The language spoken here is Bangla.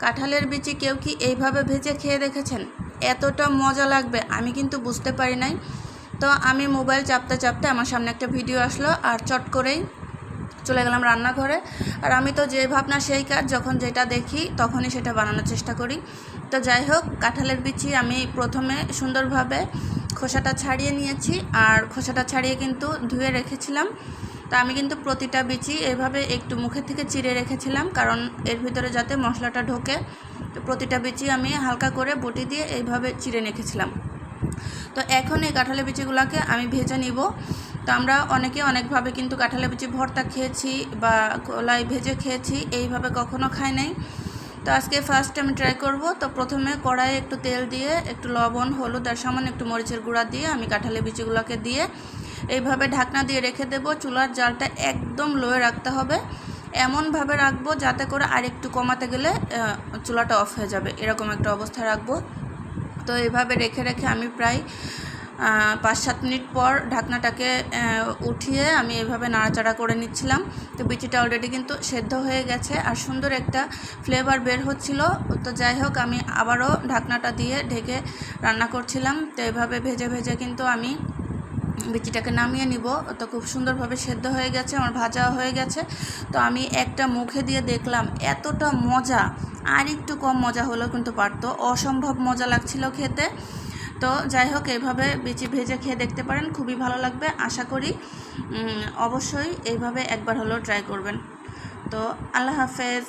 কাঁঠালের বিচি কেউ কি এইভাবে ভেজে খেয়ে দেখেছেন? এতটা মজা লাগবে আমি কিন্তু বুঝতে পারি নাই। তো আমি মোবাইল চাপতে চাপতে আমার সামনে একটা ভিডিও আসলো আর চট করেই চলে গেলাম রান্নাঘরে। আর আমি তো যে ভাবনা সেই কাজ, যখন যেটা দেখি তখনই সেটা বানানোর চেষ্টা করি। তো যাই হোক, কাঁঠালের বিচি আমি প্রথমে সুন্দরভাবে খোসাটা ছাড়িয়ে নিয়েছি, আর খোসাটা ছাড়িয়ে কিন্তু ধুয়ে রেখেছিলাম। তা আমি কিন্তু প্রতিটা বিচি এভাবে একটু মুখের থেকে চিড়ে রেখেছিলাম, কারণ এর ভিতরে যাতে মশলাটা ঢোকে। তো প্রতিটা বিচি আমি হালকা করে বটি দিয়ে এইভাবে চিড়ে রেখেছিলাম। তো এখন এই কাঁঠালের বিচিগুলোকে আমি ভেজে নিব। তো আমরা অনেকে অনেকভাবে কিন্তু কাঁঠালের বিচি ভর্তা খেয়েছি বা কলাই ভেজে খেয়েছি, এইভাবে কখনো খাই নাই। তো আজকে ফার্স্ট আমি ট্রাই করব। তো প্রথমে কড়াইয়ে একটু তেল দিয়ে একটু লবণ, হলুদ আর সামান্য একটু মরিচের গুঁড়া দিয়ে আমি কাঁঠালের বিচিগুলোকে দিয়ে এইভাবে ঢাকনা দিয়ে রেখে দেব। চুলার জালটা একদম লোয়ে রাখতে হবে, এমনভাবে রাখবো যাতে করে আর একটু কমাতে গেলে চুলাটা অফ হয়ে যাবে, এরকম একটা অবস্থা রাখবো। তো এইভাবে রেখে রেখে আমি প্রায় 5-7 মিনিট পর ঢাকনাটাকে উঠিয়ে আমি এভাবে নাড়াচাড়া করে নিচ্ছিলাম। তো বিচিটা অলরেডি কিন্তু সেদ্ধ হয়ে গেছে আর সুন্দর একটা ফ্লেভার বের হচ্ছিল। তো যাই হোক, আমি আবারও ঢাকনাটা দিয়ে ঢেকে রান্না করছিলাম। তো এভাবে ভেজে ভেজে কিন্তু আমি বিচিটাকে নামিয়ে নিব। তো খুব সুন্দরভাবে সেদ্ধ হয়ে গেছে, আমার ভাজা হয়ে গেছে। তো আমি একটা মুখে দিয়ে দেখলাম, এতটা মজা, আর একটু কম মজা হলেও কিন্তু পারতো, অসম্ভব মজা লাগছিল খেতে। তো যাই হোক, এইভাবে বিচি ভেজে খেয়ে দেখতে পারেন, খুবই ভালো লাগবে। আশা করি অবশ্যই এইভাবে একবার হলেও ট্রাই করবেন। তো আল্লাহ হাফেজ।